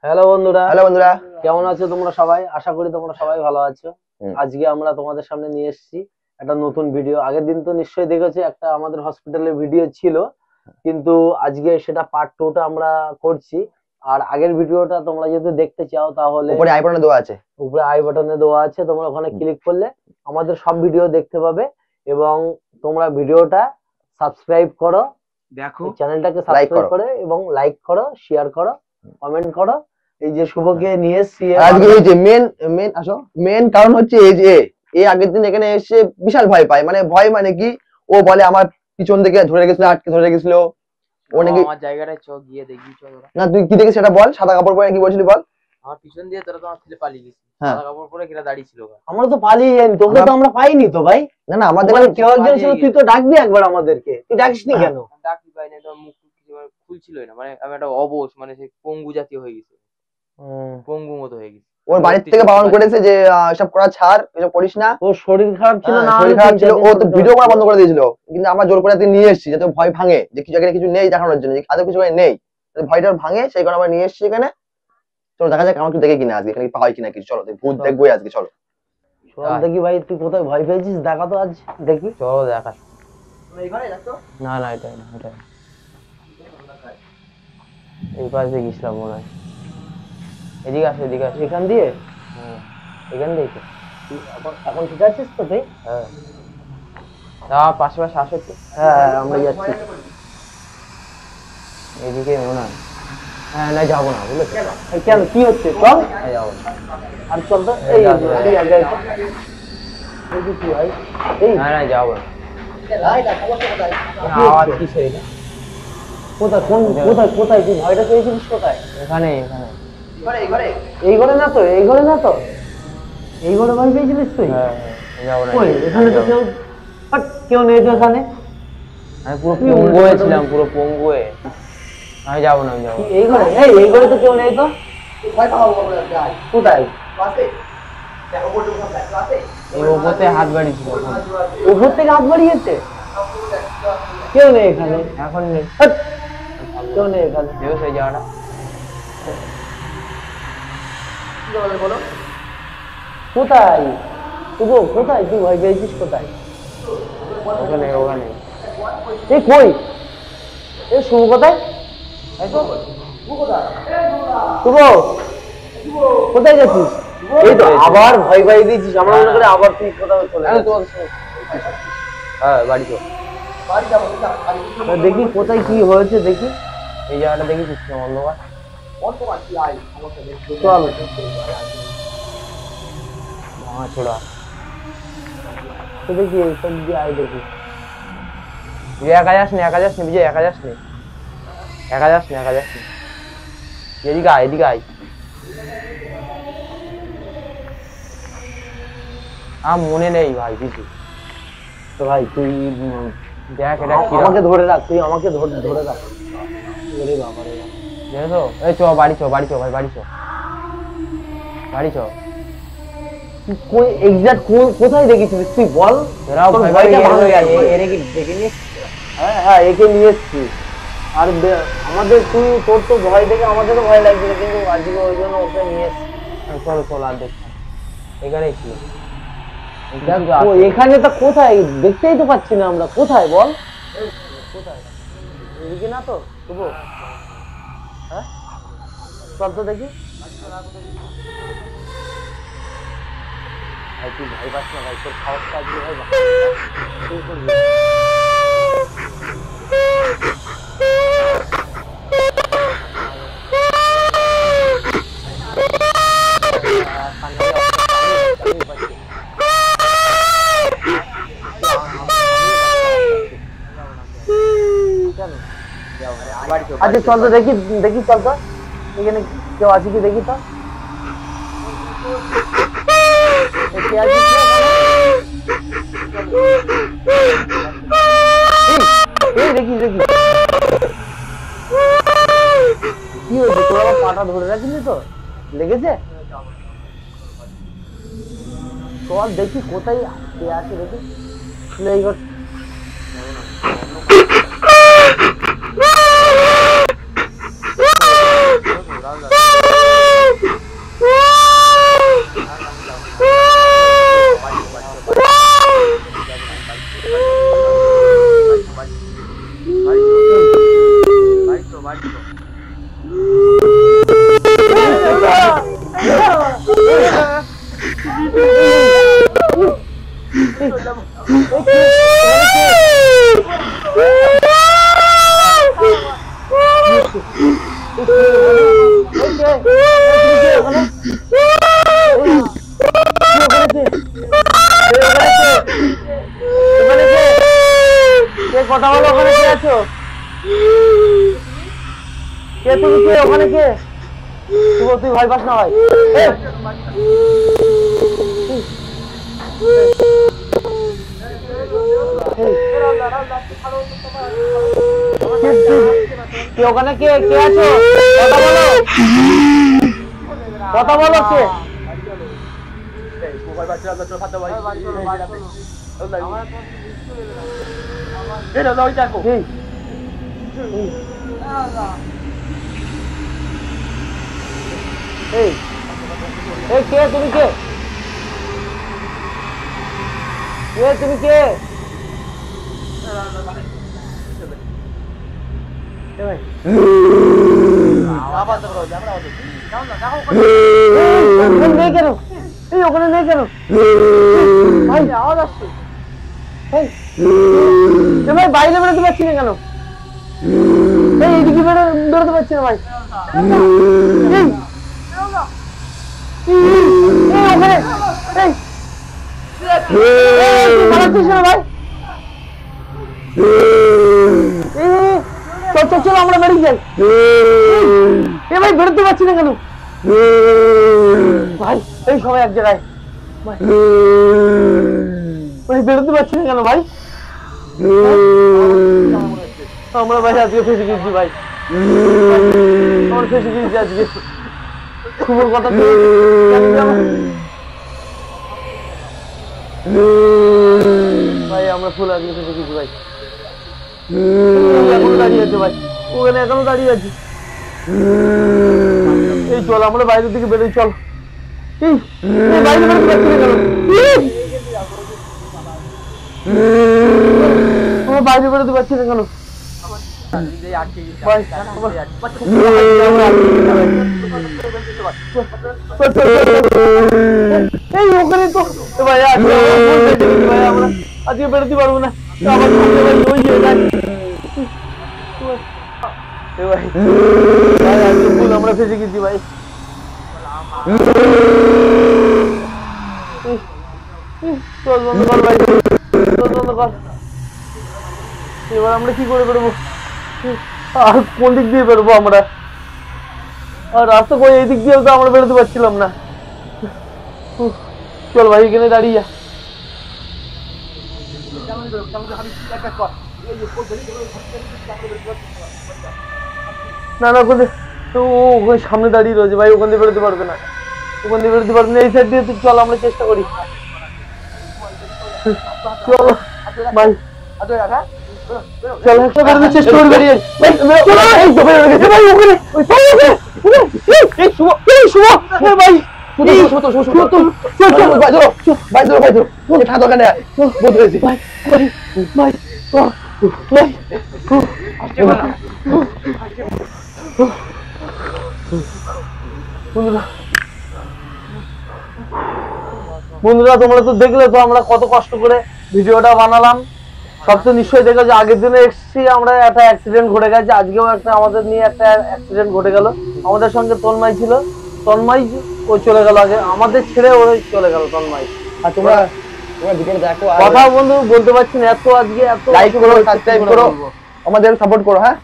Hello বন্ধুরা, কেমন আছো তোমরা সবাই? আশা করি তোমরা সবাই ভালো আছো। আজকে আমরা তোমাদের সামনে নিয়ে এসেছি একটা নতুন ভিডিও। আগের দিন তো নিশ্চয়ই দেখেছো, একটা আমাদের হসপিটালের ভিডিও ছিল, কিন্তু আজকে সেটা পার্ট 2 টা আমরা করছি। আর আগের ভিডিওটা তোমরা যদি দেখতে চাও তাহলে উপরে আই বাটনে দেওয়া আছে, তোমরা ওখানে ক্লিক করলে আমাদের সব ভিডিও দেখতে পাবে। এবং তোমরা ভিডিওটা সাবস্ক্রাইব করো, দেখো চ্যানেলটাকে সাবস্ক্রাইব করে এবং লাইক করো, শেয়ার করো, কমেন্ট করো। এই যে শুভকে নিয়ে এসেছি আজকে, এই যে মেন কারণ হচ্ছে এই যে আগের দিন এখানে এসে বিশাল ভয় পায়। মানে ভয় মানে কি, ও বলে আমার পিছন থেকে ধরে রেখেছিল, আটকে ধরে রেখেছিল। ও নাকি আমার জায়গাটায় চোখ গিয়ে দেখবি, চল। না, তুই কি দেখি সেটা বল। সাদা কাপড় পরে কি বলছিলি বল? আমার পিছন দিয়ে তোরা তো আমার ছেলে পালিয়ে গেছিস, সাদা কাপড় পরে কিনা দাঁড়িয়ে ছিল। আমরা তো পালিয়ে যাইনি, তোকে তো আমরা পাইনি তো ভাই। না না, আমাদের কেউ একজন ছিল, তুই তো ডাকবি একবার আমাদেরকে, তুই ডাকিসনি কেন? ডাকি পাইনি, তোর মুখ কিছু খুলছিলই না। মানে আমি একটা অবশ, মানে সেই পঙ্গু জাতীয় হয়ে গেছে, পঙ্গু মতো হয়ে গেছে। ওর বাড়ির থেকে বারণ করেছে যে এসব করা ছাড়, এসব করিস না। ওর শরীর খারাপ ছিল, না শরীর খারাপ ছিল, ও তো ভিডিও করা বন্ধ করে দিয়েছিল। কিন্তু আমরা জোর করে নিয়ে এসেছি যাতে ভয় ভাঙে, যে কিছু জায়গায় কিছু নেই দেখানোর জন্য, যে আদৌ কিছু নেই, ভয়টা ভাঙে। সেই কারণে আমরা নিয়ে এসেছি এখানে। চলো দেখা যাক আমার কিছু দেখে কিনা আজকে, এখানে পাওয়া কিনা কিছু। চলো ভূত দেখবো আজকে, চলো দেখি। ভাই তুই কোথায় ভয় পেয়েছিস দেখা তো আজ দেখি। চলো দেখা। না না, এটা না, এটা এই পাশে গেছিলাম মনে হয়। এদিকে আসো, এদিকে আসো, এখান দিয়ে। এখান দিয়ে তো এখন ঠিক আছিস তো তুই? হ্যাঁ, পাশে পাশে আসো তো। হ্যাঁ, আমরা যাচ্ছি এদিকে মনে হয়। হ্যাঁ, না যাবো না, বুঝলে? কেন, কি হচ্ছে? চল যাবো না, আর চল তো। এই কি ভাই, এই না না যাবো না। আওয়াজ কিসের এটা? কোথায়, কোন কোথায় কোথায় তুই ভয়টা পেয়েছিলিস কোথায়? এখানে এখানে এই ঘরে না তো, এই ঘরে না তো, এই ঘরে ভয় পেয়েছিলিস তুই? যাবো না। এখানে তো কেউ নেই তো এখানে। আমি পুরো পঙ্গু হয়েছিলাম, পুরো পঙ্গু হয়ে। আমি যাবো না, আমি যাবো। এই ঘরে, এই ঘরে তো কেউ নেই তো। কোথায়? ওপর থেকে হাত বাড়িয়েছিল, উপর থেকে হাত বাড়িয়েছে। কেউ নেই এখানে, এখন নেই। কেউ নেই এখানে। দেখো সেই জায়গাটা। কোথায় শুভ, কোথায় তুই ভয় পেয়েছিস কোথায়? ওখানে ওখানে। এই কই, এই শুভ কোথায়? শুভ কোথায় গেছিস? এই তো আবার ভয় পাই দিয়েছিস, আমরা মনে করে আবার তুই কোথাও চলে গেছিস। হ্যাঁ, বাড়ি চল। দেখি কোথায় কি হয়েছে দেখি। এই জায়গাটা দেখেছিস না, অন্ধকার। চল ভাঙা ছোড়া। তো দেখি এইসব দিয়ে আয় দেখি। তুই একা যাস নি, একা যাস নি বিজয়, একা যাস নি, একা যাস নি, একা যাস নি। এদিকে আয়, এদিকে আয়। মনে নেই ভাই কিছু। তো ভাই তুই দেখ, এটা আমাকে ধরে রাখ, তুই আমাকে ধরে রাখ। দেখো, এই চ বাড়ি চ, বাড়ি চ ভাই, বাড়ি চ, বাড়ি চ। কোথায় দেখেছিস তুই বল? হ্যাঁ, একে নিয়ে এসছি। আর আমাদের তোর তো ভয় দেখে আমাদেরও ভয় লাগছিল, কিন্তু আজকে ওই জন্য ওকে নিয়ে এসছি। চলো চলো, আর দেখছি এখানেই ছিল। এখানে তো কোথায় দেখতেই তো পাচ্ছি না আমরা, কোথায় বল? কোথায়? এদিকে না তো শুভ? হ্যাঁ, চল তো দেখি। ভাই তুই ভয় পাস না ভাই, তোর খাওয়ার কাজ ভাই। আচ্ছা চল তো দেখি, দেখি চল তো, এখানে কেউ আছে কি দেখি তো। দেখি দেখি কি হয়েছে, তোর আবার পাটা ধরে রাখিনি তো, লেগেছে? চল দেখি কোথায় কে আছে দেখি। কে কথা বলো ওখানে? কে আছো? কে তুমি? কে ওখানে? কে শুভ? তুই ভয় পাস না ভাই? কে ওখানে? কে কে আছো? কথা বলো, কথা বলো। কে? কে তুমি? কে তুমি? কে নেই কেন? এই ওখানে নেই কেন ভাই? আওয়াজ আসছে ভাই, বাইরে বেরোতে পারছি না কেন? এইদিকে বেরোতে পারছি না ভাই। ওখানে ভাই, চল আমরা বেরিয়ে যাই। ভাই বেরোতে পারছি না কেন ভাই? এই সবাই এক জায়গায় ভাই, বেরোতে পারছি না কেন ভাই? আমরা ভাই আজকে ফেসে গেছি ভাই, আমরা ফেসে গেছি আজকে। শুভর কথা ভাই, আমরা ফুল আজকে ফেসে গেছি ভাই। এখনো দাঁড়িয়ে আছে ভাই, ওখানে এখনো দাঁড়িয়ে আছে। এই চল আমরা বাইরের দিকে বেরোই, চল। বাইরে বেরোতে পারছি না কেন? আমরা বাইরে বেরোতে পারছি না কেন? এই ওখানে তো ভাই আমরা আজকে বেরোতে পারবো না। আমরা ফেসে গেছি ভাই। চল বন্ধ কর ভাই, চল বন্ধ কর। এবার আমরা কি করে বেরোবো? আর কোন দিক দিয়ে বেরোবো আমরা? আর রাস্তা কই? এই দিক দিয়ে তো আমরা বেরোতে পারছিলাম না। চল ভাই এখানে দাঁড়িয়ে যা। না না, ওখানে ওখানে সামনে দাঁড়িয়ে রয়েছে ভাই, ওখান দিয়ে বেরোতে পারবে না, ওখান দিয়ে বেরোতে পারবে না। এই সাইড দিয়ে চল, আমরা চেষ্টা করি। চল ভাই, চল একটা বেরোতে চেষ্টা করি। বেরিয়ে বন্ধুরা, তোমরা তো দেখলে তো আমরা কত কষ্ট করে ভিডিওটা বানালাম। সব তো নিশ্চয়ই দেখো যে আগের দিনে এসেছি আমরা, একটা অ্যাক্সিডেন্ট ঘটে গেছে। আজকেও একটা আমাদের নিয়ে একটা অ্যাক্সিডেন্ট ঘটে গেল। আমাদের সঙ্গে তন্ময় ছিল, তন্ময় ও চলে গেল আগে, আমাদের ছেড়ে ওই চলে গেল তন্ময়। আর তোমরা ভিডিওটা দেখো, কথা বন্ধু বলতে পারছি না, এত আজকে এত লাইক করো, সাবস্ক্রাইব করো, আমাদের সাপোর্ট করো। হ্যাঁ,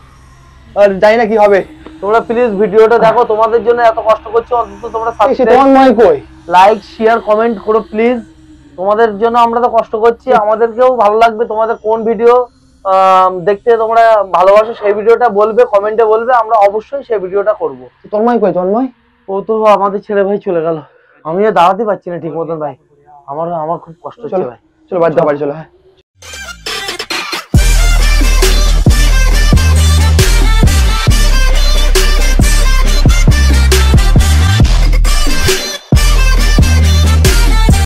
আর জানি না কি হবে। তোমরা প্লিজ ভিডিওটা দেখো, তোমাদের জন্য এত কষ্ট করছি, অন্তত তোমরা লাইক শেয়ার কমেন্ট করো প্লিজ। তোমাদের জন্য আমরা তো কষ্ট করছি, আমাদেরকেও ভালো লাগবে তোমাদের কোন ভিডিও দেখতে তোমরা ভালোবাসো, সেই ভিডিওটা বলবে, কমেন্টে বলবে, আমরা অবশ্যই সেই ভিডিওটা করব। তন্ময় কই? তন্ময় ও তো আমাদের ছেড়ে ভাই চলে গেল। আমি দাঁড়াতে পারছি না ঠিক মতন ভাই, আমার খুব কষ্ট হচ্ছে ভাই। চলো বাড়ি চলো। হ্যাঁ।